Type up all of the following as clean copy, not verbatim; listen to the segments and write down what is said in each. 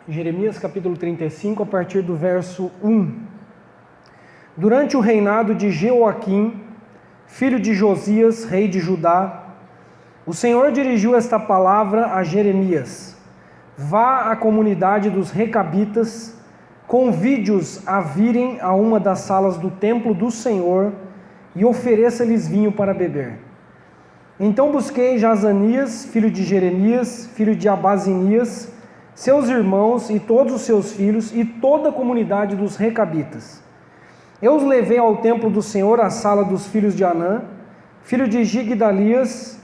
Jeremias capítulo 35, a partir do verso 1. Durante o reinado de Jeoaquim, filho de Josias, rei de Judá, o Senhor dirigiu esta palavra a Jeremias: vá à comunidade dos Recabitas, convide-os a virem a uma das salas do templo do Senhor e ofereça-lhes vinho para beber. Então busquei Jazanias, filho de Jeremias, filho de Abazinias, seus irmãos e todos os seus filhos e toda a comunidade dos Recabitas. Eu os levei ao templo do Senhor, à sala dos filhos de Anã, filho de Gigdalias,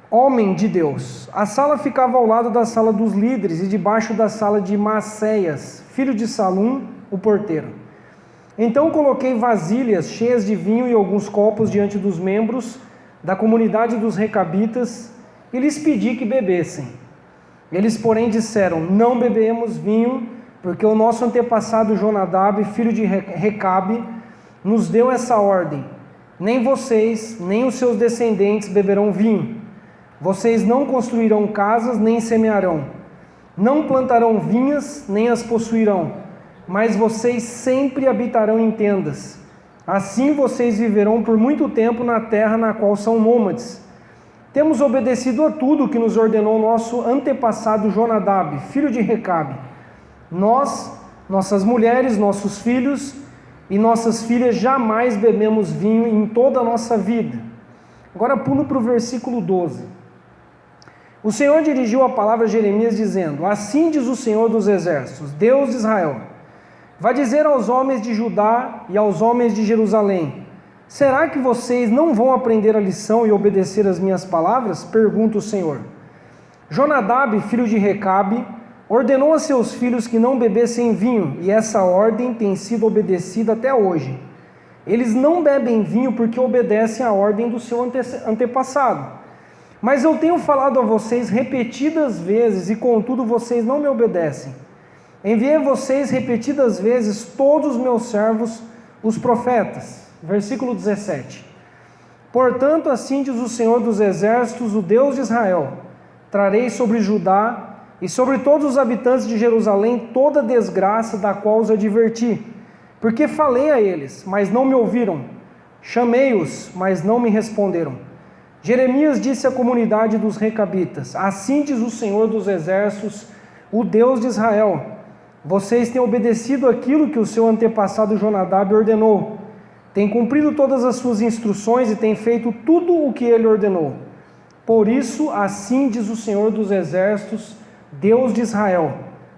homem de Deus. A sala ficava ao lado da sala dos líderes e debaixo da sala de Maacéias, filho de Salum, o porteiro. Então coloquei vasilhas cheias de vinho e alguns copos diante dos membros da comunidade dos Recabitas e lhes pedi que bebessem. Eles, porém, disseram: não bebemos vinho, porque o nosso antepassado Jonadab, filho de Recabe, nos deu essa ordem: nem vocês, nem os seus descendentes beberão vinho. Vocês não construirão casas, nem semearão. Não plantarão vinhas, nem as possuirão. Mas vocês sempre habitarão em tendas. Assim vocês viverão por muito tempo na terra na qual são nômades. Temos obedecido a tudo que nos ordenou nosso antepassado Jonadab, filho de Recabe. Nós, nossas mulheres, nossos filhos e nossas filhas jamais bebemos vinho em toda a nossa vida. Agora pulo para o versículo 12. O Senhor dirigiu a palavra a Jeremias dizendo: assim diz o Senhor dos Exércitos, Deus de Israel: vai dizer aos homens de Judá e aos homens de Jerusalém: será que vocês não vão aprender a lição e obedecer as minhas palavras? Pergunta o Senhor. Jonadab, filho de Recabe, ordenou a seus filhos que não bebessem vinho, e essa ordem tem sido obedecida até hoje. Eles não bebem vinho porque obedecem à ordem do seu antepassado. Mas eu tenho falado a vocês repetidas vezes, e contudo vocês não me obedecem. Enviei a vocês repetidas vezes todos os meus servos, os profetas. Versículo 17. Portanto, assim diz o Senhor dos Exércitos, o Deus de Israel: trarei sobre Judá e sobre todos os habitantes de Jerusalém toda a desgraça da qual os adverti, porque falei a eles, mas não me ouviram, chamei-os, mas não me responderam. Jeremias disse à comunidade dos Recabitas: assim diz o Senhor dos Exércitos, o Deus de Israel: vocês têm obedecido aquilo que o seu antepassado Jonadab ordenou, têm cumprido todas as suas instruções e têm feito tudo o que ele ordenou. Por isso, assim diz o Senhor dos Exércitos, Deus de Israel: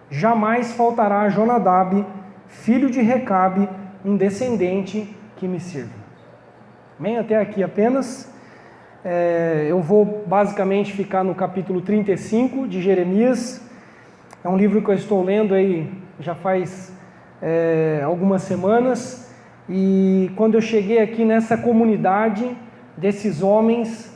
jamais faltará a Jonadab, filho de Recabe, um descendente que me sirva. Amém? Até aqui apenas. Eu vou basicamente ficar no capítulo 35 de Jeremias. É um livro que eu estou lendo aí já faz algumas semanas. E quando eu cheguei aqui nessa comunidade desses homens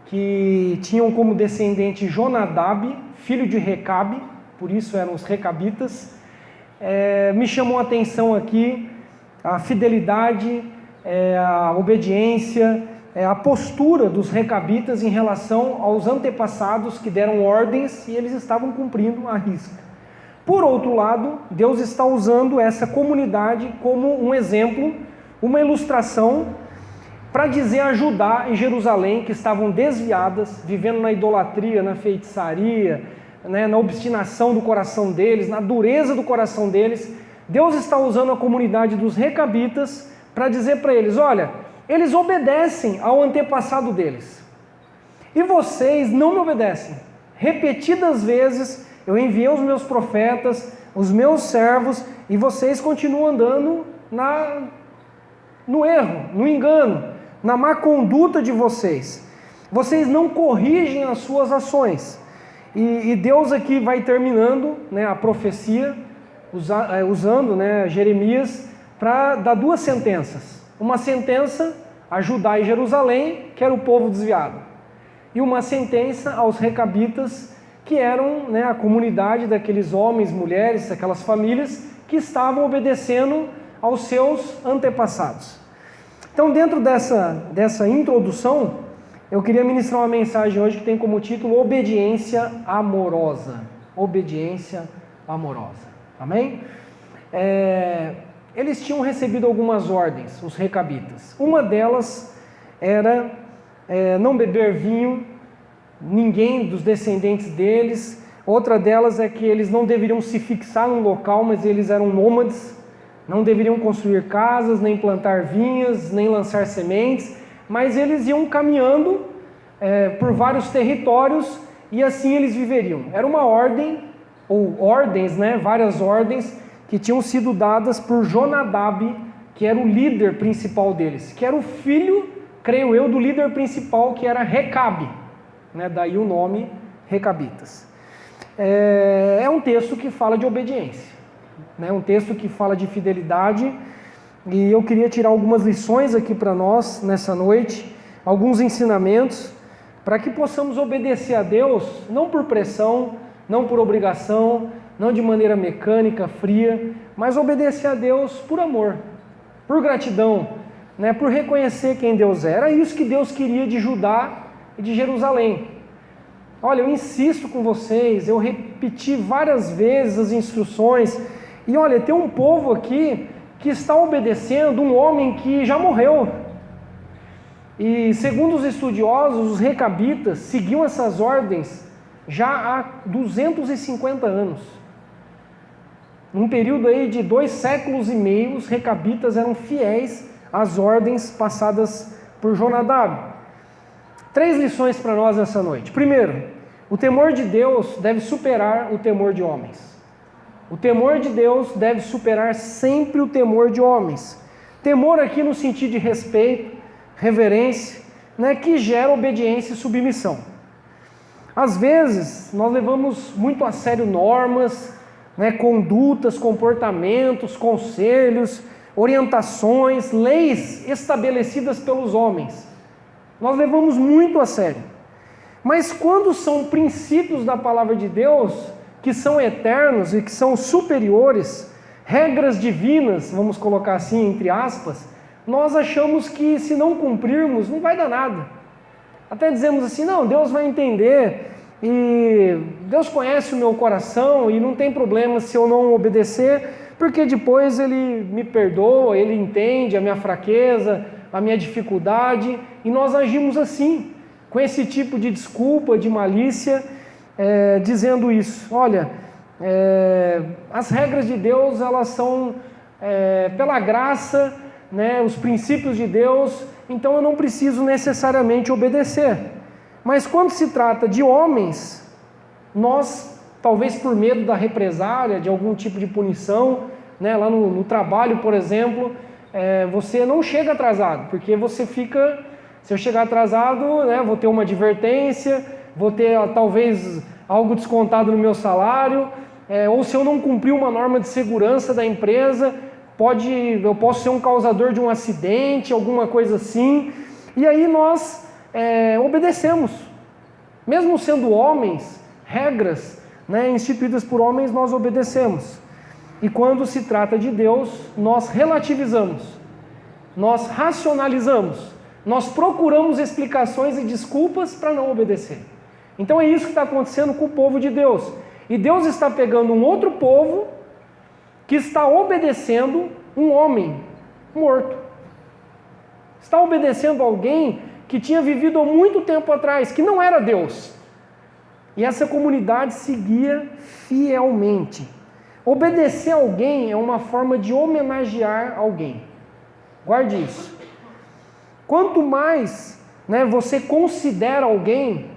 que tinham como descendente Jonadab, filho de Recabe, por isso eram os Recabitas, me chamou a atenção aqui a fidelidade, a obediência, a postura dos Recabitas em relação aos antepassados que deram ordens e eles estavam cumprindo à risca. Por outro lado, Deus está usando essa comunidade como um exemplo, uma ilustração, para dizer a Judá e Jerusalém, que estavam desviadas, vivendo na idolatria, na feitiçaria, na obstinação do coração deles, na dureza do coração deles. Deus está usando a comunidade dos Recabitas para dizer para eles: olha, eles obedecem ao antepassado deles, e vocês não me obedecem. Repetidas vezes eu enviei os meus profetas, os meus servos, e vocês continuam andando no erro, no engano, na má conduta de vocês. Vocês não corrigem as suas ações. E Deus aqui vai terminando a profecia, usando Jeremias para dar duas sentenças. Uma sentença a Judá e Jerusalém, que era o povo desviado, e uma sentença aos Recabitas, que eram a comunidade daqueles homens, mulheres, aquelas famílias que estavam obedecendo aos seus antepassados. Então, dentro dessa introdução, eu queria ministrar uma mensagem hoje que tem como título Obediência Amorosa. obediência amorosa. Amém? Eles tinham recebido algumas ordens, os recabitas. Uma delas era não beber vinho, ninguém dos descendentes deles. Outra delas é que eles não deveriam se fixar num local, mas eles eram nômades, não deveriam construir casas, nem plantar vinhas, nem lançar sementes, mas eles iam caminhando por vários territórios e assim eles viveriam. Era uma ordem, ou ordens, várias ordens, que tinham sido dadas por Jonadab, que era o líder principal deles, que era o filho, creio eu, do líder principal, que era Recabe, daí o nome Recabitas. É um texto que fala de obediência, um texto que fala de fidelidade, e eu queria tirar algumas lições aqui para nós nessa noite, alguns ensinamentos, para que possamos obedecer a Deus, não por pressão, não por obrigação, não de maneira mecânica, fria, mas obedecer a Deus por amor, por gratidão, por reconhecer quem Deus é. Era isso que Deus queria de Judá e de Jerusalém. Olha, eu insisto com vocês, eu repeti várias vezes as instruções, e olha, tem um povo aqui que está obedecendo um homem que já morreu. E segundo os estudiosos, os recabitas seguiam essas ordens já há 250 anos. Num período aí de 2 séculos e meio, os recabitas eram fiéis às ordens passadas por Jonadab. 3 lições para nós nessa noite. Primeiro, o temor de Deus deve superar o temor de homens. O temor de Deus deve superar sempre o temor de homens. Temor aqui no sentido de respeito, reverência, que gera obediência e submissão. Às vezes, nós levamos muito a sério normas, condutas, comportamentos, conselhos, orientações, leis estabelecidas pelos homens. Nós levamos muito a sério. Mas quando são princípios da palavra de Deus, que são eternos e que são superiores, regras divinas, vamos colocar assim entre aspas, nós achamos que se não cumprirmos, não vai dar nada. Até dizemos assim, não, Deus vai entender, e Deus conhece o meu coração, e não tem problema se eu não obedecer, porque depois Ele me perdoa, Ele entende a minha fraqueza, a minha dificuldade, e nós agimos assim, com esse tipo de desculpa, de malícia, dizendo isso. Olha, as regras de Deus, elas são pela graça, os princípios de Deus, então eu não preciso necessariamente obedecer. Mas quando se trata de homens, nós, talvez por medo da represália, de algum tipo de punição, lá no trabalho, por exemplo, você não chega atrasado, porque você fica, se eu chegar atrasado, vou ter uma advertência, vou ter talvez algo descontado no meu salário, ou se eu não cumprir uma norma de segurança da empresa, eu posso ser um causador de um acidente, alguma coisa assim, e aí nós obedecemos. Mesmo sendo homens, regras instituídas por homens, nós obedecemos. E quando se trata de Deus, nós relativizamos, nós racionalizamos, nós procuramos explicações e desculpas para não obedecer. Então é isso que está acontecendo com o povo de Deus. E Deus está pegando um outro povo que está obedecendo um homem morto. Está obedecendo alguém que tinha vivido há muito tempo atrás, que não era Deus. E essa comunidade seguia fielmente. Obedecer a alguém é uma forma de homenagear alguém. Guarde isso. Quanto mais você considera alguém,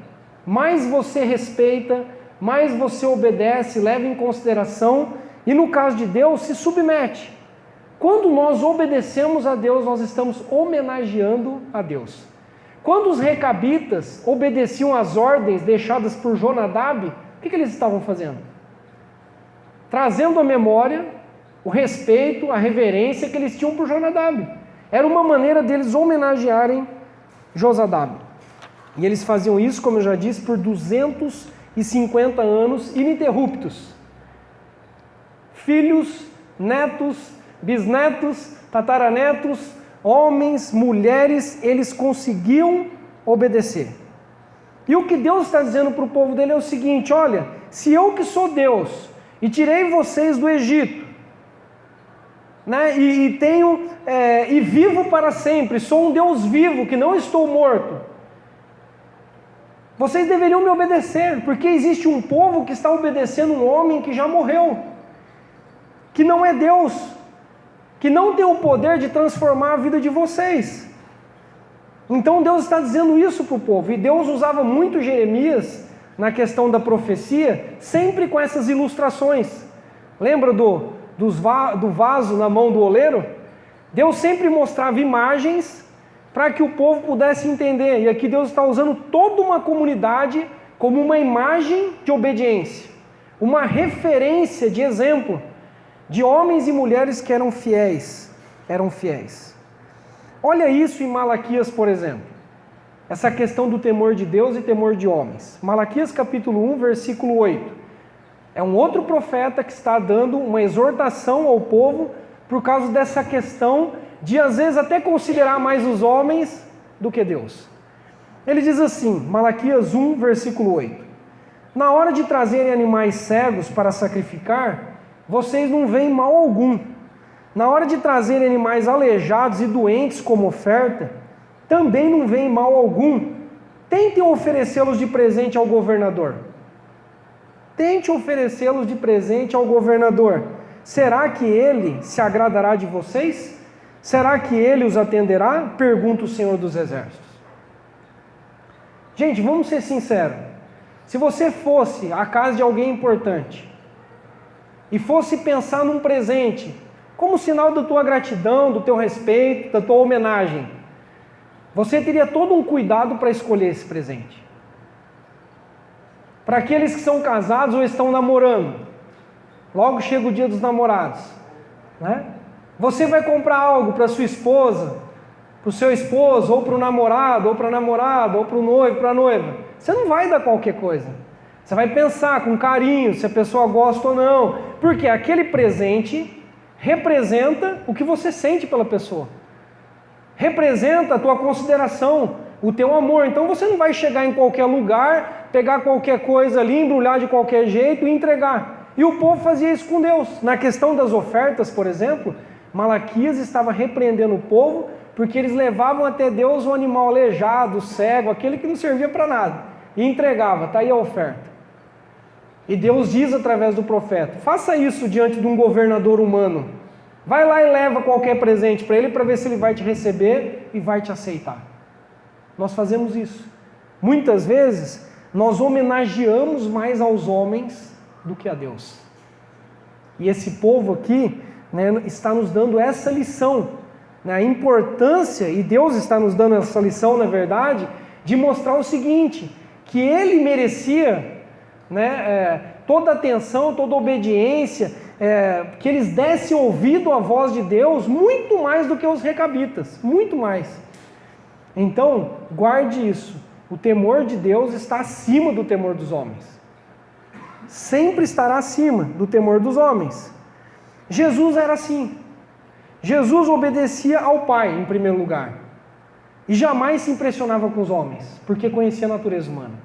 mais você respeita, mais você obedece, leva em consideração e, no caso de Deus, se submete. Quando nós obedecemos a Deus, nós estamos homenageando a Deus. Quando os recabitas obedeciam às ordens deixadas por Jonadab, o que eles estavam fazendo? Trazendo à memória o respeito, a reverência que eles tinham por Jonadab. Era uma maneira deles homenagearem Josadab. E eles faziam isso, como eu já disse, por 250 anos ininterruptos. Filhos, netos, bisnetos, tataranetos, homens, mulheres, eles conseguiam obedecer. E o que Deus está dizendo para o povo dele é o seguinte: olha, se eu que sou Deus e tirei vocês do Egito, né, e vivo para sempre, sou um Deus vivo, que não estou morto, vocês deveriam me obedecer, porque existe um povo que está obedecendo um homem que já morreu, que não é Deus, que não tem o poder de transformar a vida de vocês. Então Deus está dizendo isso para o povo, e Deus usava muito Jeremias na questão da profecia, sempre com essas ilustrações. Lembra do vaso na mão do oleiro? Deus sempre mostrava imagens para que o povo pudesse entender, e aqui Deus está usando toda uma comunidade como uma imagem de obediência, uma referência de exemplo, de homens e mulheres que eram fiéis. Olha isso em Malaquias, por exemplo, essa questão do temor de Deus e temor de homens. Malaquias capítulo 1, versículo 8. É um outro profeta que está dando uma exortação ao povo por causa dessa questão de às vezes até considerar mais os homens do que Deus. Ele diz assim, Malaquias 1, versículo 8. Na hora de trazerem animais cegos para sacrificar, vocês não veem mal algum. Na hora de trazerem animais aleijados e doentes como oferta, também não veem mal algum. Tentem oferecê-los de presente ao governador. Tente oferecê-los de presente ao governador. Será que ele se agradará de vocês? Será que ele os atenderá? Pergunta o Senhor dos Exércitos. Gente, vamos ser sinceros. Se você fosse à casa de alguém importante e fosse pensar num presente como sinal da tua gratidão, do teu respeito, da tua homenagem, você teria todo um cuidado para escolher esse presente. Para aqueles que são casados ou estão namorando, logo chega o dia dos namorados, né? Você vai comprar algo para sua esposa, para o seu esposo, ou para o namorado, ou para a namorada, ou para o noivo, para a noiva. Você não vai dar qualquer coisa. Você vai pensar com carinho se a pessoa gosta ou não, porque aquele presente representa o que você sente pela pessoa. Representa a tua consideração, o teu amor. Então você não vai chegar em qualquer lugar, pegar qualquer coisa ali, embrulhar de qualquer jeito e entregar. E o povo fazia isso com Deus. Na questão das ofertas, por exemplo, Malaquias estava repreendendo o povo porque eles levavam até Deus um animal aleijado, cego, aquele que não servia para nada, e entregava, está aí a oferta. E Deus diz através do profeta, faça isso diante de um governador humano. Vai lá e leva qualquer presente para ele para ver se ele vai te receber e vai te aceitar. Nós fazemos isso. Muitas vezes nós homenageamos mais aos homens do que a Deus. E esse povo aqui, né, está nos dando essa lição, né, a importância, e Deus está nos dando essa lição, na verdade, de mostrar o seguinte, que ele merecia, né, toda a atenção, toda a obediência, que eles dessem ouvido à voz de Deus muito mais do que os recabitas, muito mais. Então, guarde isso, o temor de Deus está acima do temor dos homens, sempre estará acima do temor dos homens. Jesus era assim, Jesus obedecia ao Pai em primeiro lugar, e jamais se impressionava com os homens, porque conhecia a natureza humana.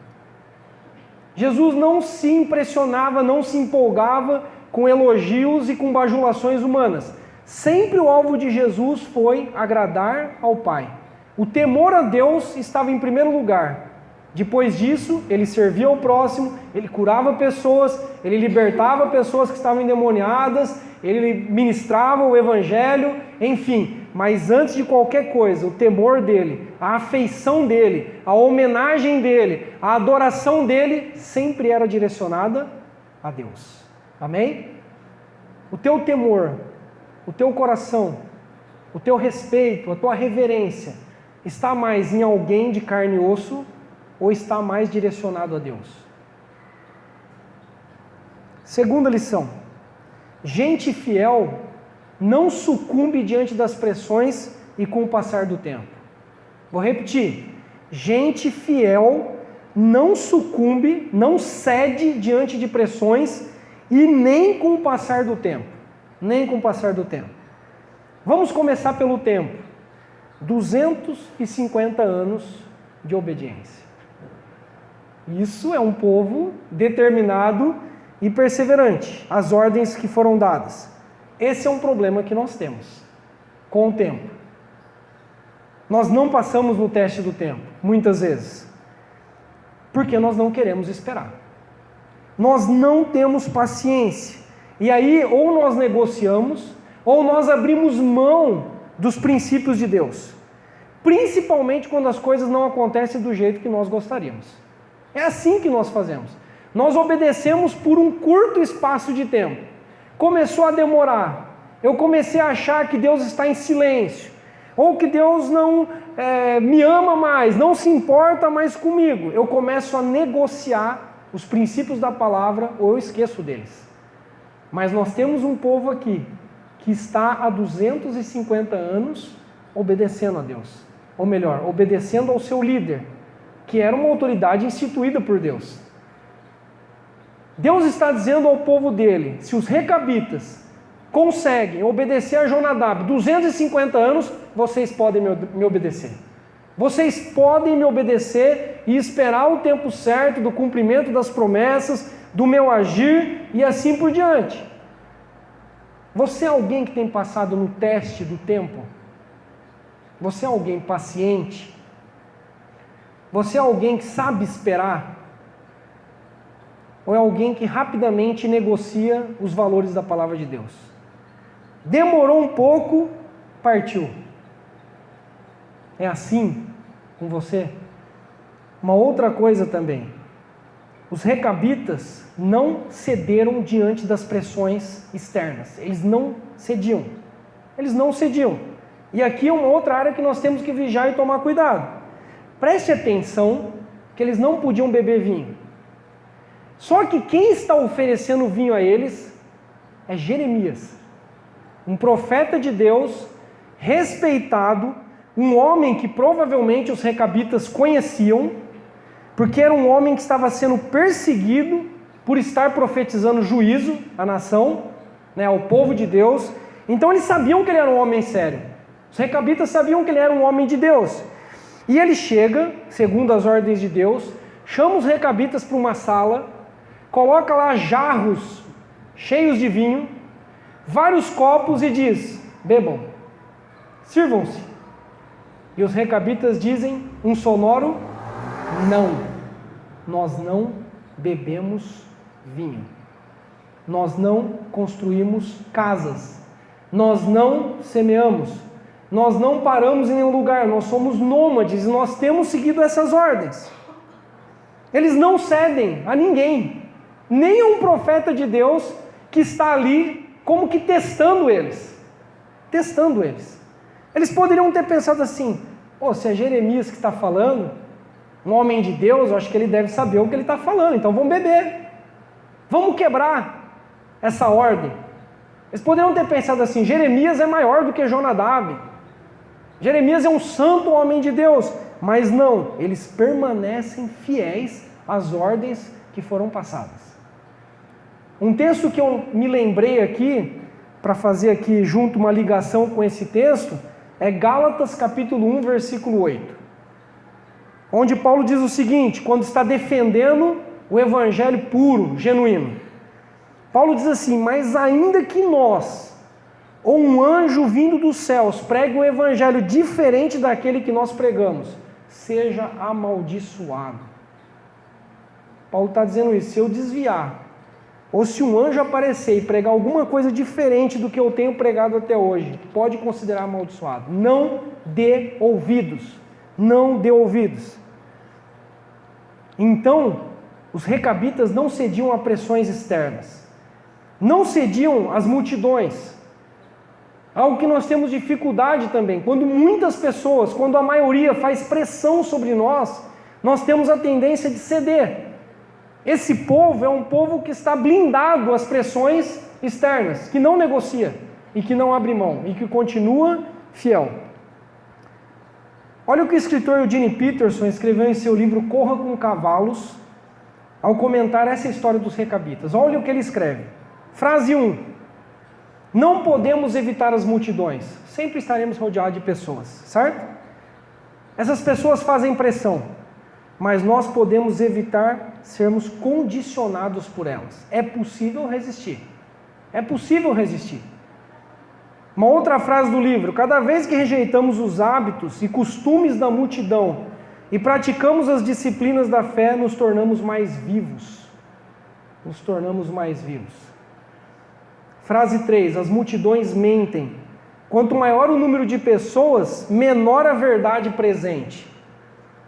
Jesus não se impressionava, não se empolgava com elogios e com bajulações humanas. Sempre o alvo de Jesus foi agradar ao Pai. O temor a Deus estava em primeiro lugar. Depois disso, ele servia ao próximo, ele curava pessoas, ele libertava pessoas que estavam endemoniadas, ele ministrava o Evangelho, enfim. Mas antes de qualquer coisa, o temor dele, a afeição dele, a homenagem dele, a adoração dele, sempre era direcionada a Deus. Amém? O teu temor, o teu coração, o teu respeito, a tua reverência, está mais em alguém de carne e osso ou está mais direcionado a Deus? Segunda lição. Gente fiel não sucumbe diante das pressões e com o passar do tempo. Vou repetir. Gente fiel não sucumbe, não cede diante de pressões e nem com o passar do tempo. Nem com o passar do tempo. Vamos começar pelo tempo. 250 anos de obediência. Isso é um povo determinado e perseverante, as ordens que foram dadas. Esse é um problema que nós temos com o tempo. Nós não passamos no teste do tempo, muitas vezes, porque nós não queremos esperar. Nós não temos paciência. E aí, ou nós negociamos, ou nós abrimos mão dos princípios de Deus. Principalmente quando as coisas não acontecem do jeito que nós gostaríamos. É assim que nós fazemos. Nós obedecemos por um curto espaço de tempo. Começou a demorar. Eu comecei a achar que Deus está em silêncio. Ou que Deus não me ama mais, não se importa mais comigo. Eu começo a negociar os princípios da palavra ou eu esqueço deles. Mas nós temos um povo aqui que está há 250 anos obedecendo a Deus. Ou melhor, obedecendo ao seu líder, que era uma autoridade instituída por Deus. Deus está dizendo ao povo dele, se os recabitas conseguem obedecer a Jonadab 250 anos, vocês podem me obedecer. Vocês podem me obedecer e esperar o tempo certo do cumprimento das promessas, do meu agir e assim por diante. Você é alguém que tem passado no teste do tempo? Você é alguém paciente? Você é alguém que sabe esperar? Ou é alguém que rapidamente negocia os valores da palavra de Deus? Demorou um pouco, partiu. É assim com você? Uma outra coisa também. Os recabitas não cederam diante das pressões externas. Eles não cediam. Eles não cediam. E aqui é uma outra área que nós temos que vigiar e tomar cuidado. Preste atenção que eles não podiam beber vinho. Só que quem está oferecendo vinho a eles é Jeremias. Um profeta de Deus, respeitado, um homem que provavelmente os recabitas conheciam, porque era um homem que estava sendo perseguido por estar profetizando juízo à nação, ao povo de Deus. Então eles sabiam que ele era um homem sério. Os recabitas sabiam que ele era um homem de Deus. E ele chega, segundo as ordens de Deus, chama os recabitas para uma sala, coloca lá jarros cheios de vinho, vários copos e diz, bebam, sirvam-se. E os recabitas dizem um sonoro, não, nós não bebemos vinho, nós não construímos casas, nós não semeamos, nós não paramos em nenhum lugar, nós somos nômades e nós temos seguido essas ordens. Eles não cedem a ninguém, nem a um profeta de Deus que está ali como que testando eles. Testando eles. Eles poderiam ter pensado assim, se é Jeremias que está falando, um homem de Deus, eu acho que ele deve saber o que ele está falando, então vamos beber. Vamos quebrar essa ordem. Eles poderiam ter pensado assim, Jeremias é maior do que Jonadab. Jeremias é um santo homem de Deus. Mas não, eles permanecem fiéis às ordens que foram passadas. Um texto que eu me lembrei aqui, para fazer aqui junto uma ligação com esse texto, é Gálatas capítulo 1, versículo 8. Onde Paulo diz o seguinte, quando está defendendo o evangelho puro, genuíno. Paulo diz assim, mas ainda que nós, ou um anjo vindo dos céus, pregue um evangelho diferente daquele que nós pregamos, seja amaldiçoado. Paulo está dizendo isso, se eu desviar, ou se um anjo aparecer e pregar alguma coisa diferente do que eu tenho pregado até hoje, pode considerar amaldiçoado. Não dê ouvidos. Não dê ouvidos. Então, os recabitas não cediam a pressões externas. Não cediam às multidões. Algo que nós temos dificuldade também. Quando muitas pessoas, quando a maioria faz pressão sobre nós, nós temos a tendência de ceder. Esse povo é um povo que está blindado às pressões externas, que não negocia e que não abre mão e que continua fiel. Olha o que o escritor Eugene Peterson escreveu em seu livro Corra com Cavalos, ao comentar essa história dos recabitas. Olha o que ele escreve. Frase 1. Não podemos evitar as multidões. Sempre estaremos rodeados de pessoas, certo? Essas pessoas fazem pressão. mas nós podemos evitar sermos condicionados por elas. É possível resistir. É possível resistir. Uma outra frase do livro: cada vez que rejeitamos os hábitos e costumes da multidão e praticamos as disciplinas da fé, nos tornamos mais vivos. Nos tornamos mais vivos. Frase 3: as multidões mentem. Quanto maior o número de pessoas, menor a verdade presente.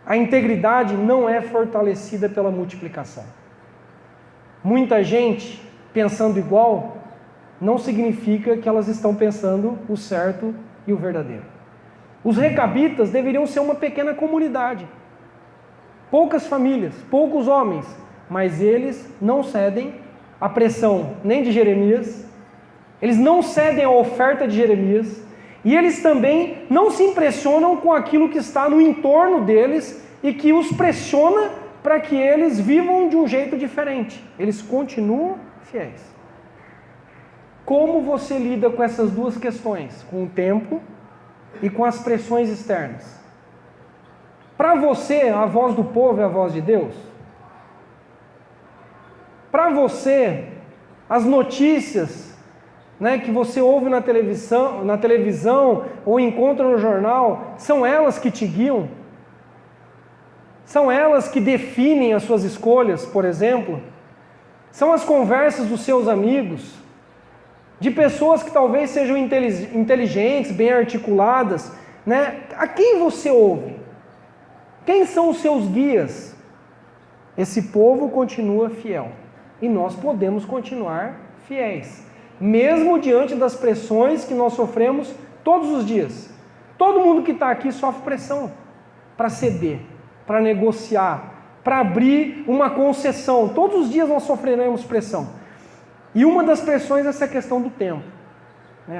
A integridade não é fortalecida pela multiplicação. Muita gente pensando igual não significa que elas estão pensando o certo e o verdadeiro. Os recabitas deveriam ser uma pequena comunidade. Poucas famílias, poucos homens, mas eles não cedem à pressão nem de Jeremias, eles não cedem à oferta de Jeremias, e eles também não se impressionam com aquilo que está no entorno deles e que os pressiona para que eles vivam de um jeito diferente. Eles continuam fiéis. Como você lida com essas duas questões? Com o tempo e com as pressões externas. Para você, a voz do povo é a voz de Deus? Para você, as notícias, que você ouve na televisão ou encontra no jornal, são elas que te guiam? São elas que definem as suas escolhas, por exemplo? São as conversas dos seus amigos, de pessoas que talvez sejam inteligentes, bem articuladas, A quem você ouve? Quem são os seus guias? Esse povo continua fiel, e nós podemos continuar fiéis, mesmo diante das pressões que nós sofremos todos os dias. Todo mundo que está aqui sofre pressão para ceder, para negociar, para abrir uma concessão. Todos os dias nós sofreremos pressão. E uma das pressões é essa questão do tempo,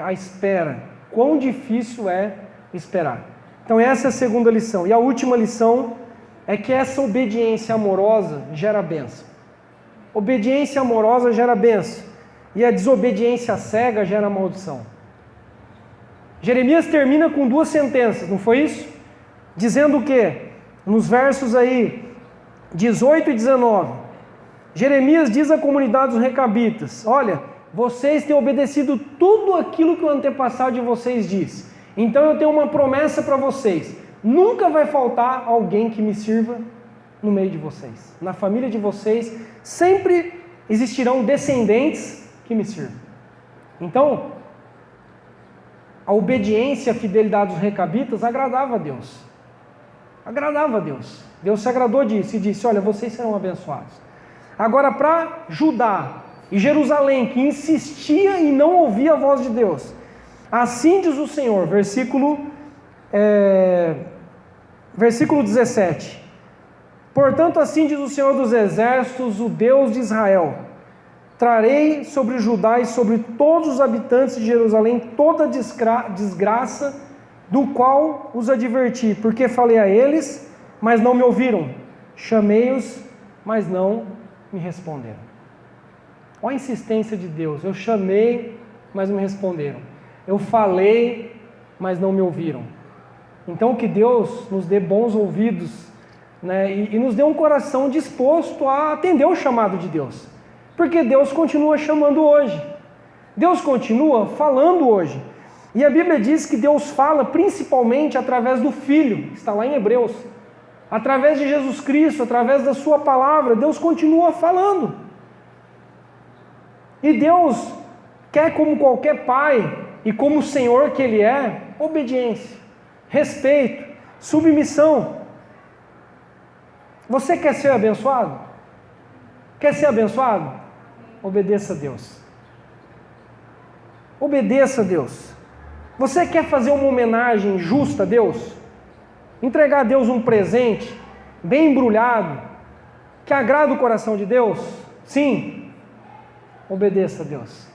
a espera. Quão difícil é esperar. Então essa é a segunda lição. E a última lição é que essa obediência amorosa gera bênção. Obediência amorosa gera bênção. E a desobediência cega gera maldição. Jeremias termina com duas sentenças, não foi isso? Dizendo o quê? Nos versos aí 18 e 19. Jeremias diz à comunidade dos recabitas: olha, vocês têm obedecido tudo aquilo que o antepassado de vocês disse. Então eu tenho uma promessa para vocês: nunca vai faltar alguém que me sirva no meio de vocês. Na família de vocês sempre existirão descendentes que me sirvam. Então, a obediência e a fidelidade dos recabitas agradava a Deus. Agradava a Deus. Deus se agradou disso e disse: olha, vocês serão abençoados. Agora, para Judá e Jerusalém, que insistia em não ouvir a voz de Deus, assim diz o Senhor, versículo 17: portanto, assim diz o Senhor dos Exércitos, o Deus de Israel: trarei sobre Judá e sobre todos os habitantes de Jerusalém toda desgraça do qual os adverti, porque falei a eles, mas não me ouviram, chamei-os, mas não me responderam. Olha a insistência de Deus: eu chamei, mas não me responderam. Eu falei, mas não me ouviram. Então que Deus nos dê bons ouvidos, e nos dê um coração disposto a atender o chamado de Deus. Porque Deus continua chamando hoje. Deus continua falando hoje. E a Bíblia diz que Deus fala principalmente através do Filho, está lá em Hebreus. Através de Jesus Cristo, através da sua palavra, Deus continua falando. E Deus quer, como qualquer pai e como Senhor que Ele é, obediência, respeito, submissão. Você quer ser abençoado? Quer ser abençoado? Obedeça a Deus. Obedeça a Deus. Você quer fazer uma homenagem justa a Deus? Entregar a Deus um presente bem embrulhado, que agrada o coração de Deus? Sim. Obedeça a Deus.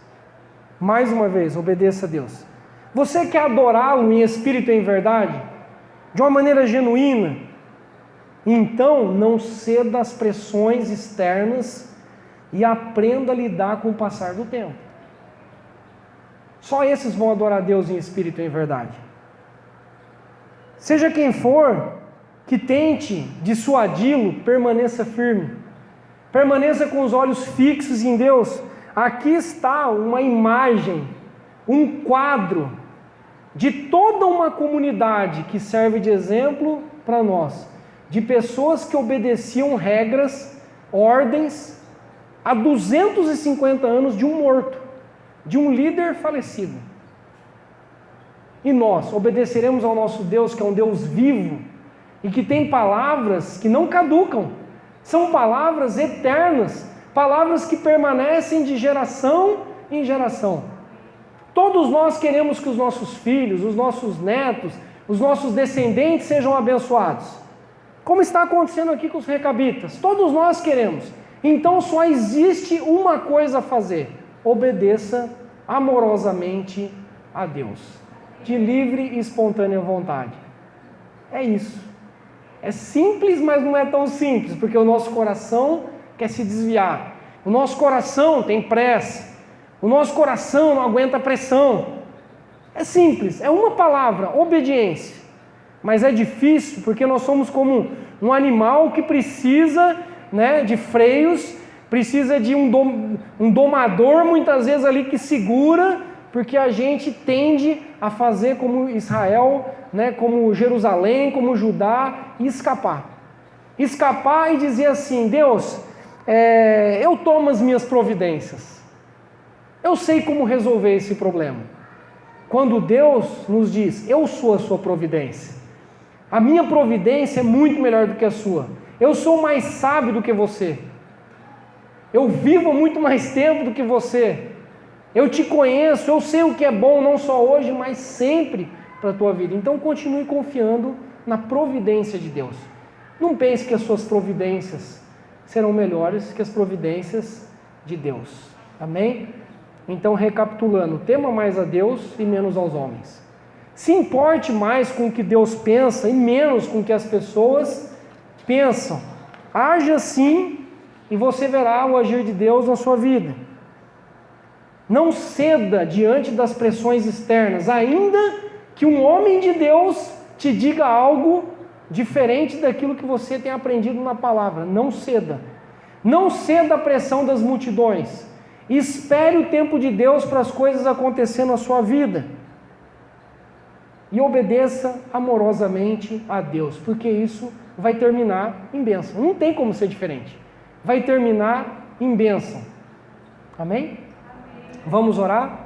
Mais uma vez, obedeça a Deus. Você quer adorá-lo em espírito e em verdade? De uma maneira genuína? Então, não ceda às pressões externas e aprenda a lidar com o passar do tempo. Só esses vão adorar a Deus em espírito e em verdade. Seja quem for, que tente dissuadi-lo, permaneça firme. Permaneça com os olhos fixos em Deus. Aqui está uma imagem, um quadro de toda uma comunidade que serve de exemplo para nós, de pessoas que obedeciam regras, ordens, há 250 anos de um morto, de um líder falecido. E nós obedeceremos ao nosso Deus, que é um Deus vivo, e que tem palavras que não caducam, são palavras eternas, palavras que permanecem de geração em geração. Todos nós queremos que os nossos filhos, os nossos netos, os nossos descendentes sejam abençoados, como está acontecendo aqui com os recabitas. Todos nós queremos. Então só existe uma coisa a fazer: obedeça amorosamente a Deus, de livre e espontânea vontade. É isso. É simples, mas não é tão simples, porque o nosso coração quer se desviar. O nosso coração tem pressa. O nosso coração não aguenta pressão. É simples, é uma palavra: obediência. Mas é difícil, porque nós somos como um animal que precisa, de freios, precisa de um domador, muitas vezes ali que segura, porque a gente tende a fazer como Israel, como Jerusalém, como Judá, e escapar. Escapar e dizer assim: Deus, eu tomo as minhas providências. Eu sei como resolver esse problema. Quando Deus nos diz: eu sou a sua providência. A minha providência é muito melhor do que a sua. Eu sou mais sábio do que você. Eu vivo muito mais tempo do que você. Eu te conheço, eu sei o que é bom, não só hoje, mas sempre para a tua vida. Então continue confiando na providência de Deus. Não pense que as suas providências serão melhores que as providências de Deus. Amém? Então, recapitulando: tema mais a Deus e menos aos homens. Se importe mais com o que Deus pensa e menos com o que as pessoas pensam. Haja assim e você verá o agir de Deus na sua vida. Não ceda diante das pressões externas, ainda que um homem de Deus te diga algo diferente daquilo que você tem aprendido na palavra. Não ceda. Não ceda à pressão das multidões. Espere o tempo de Deus para as coisas acontecerem na sua vida. E obedeça amorosamente a Deus, porque isso vai terminar em bênção. Não tem como ser diferente. Vai terminar em bênção. Amém? Vamos orar?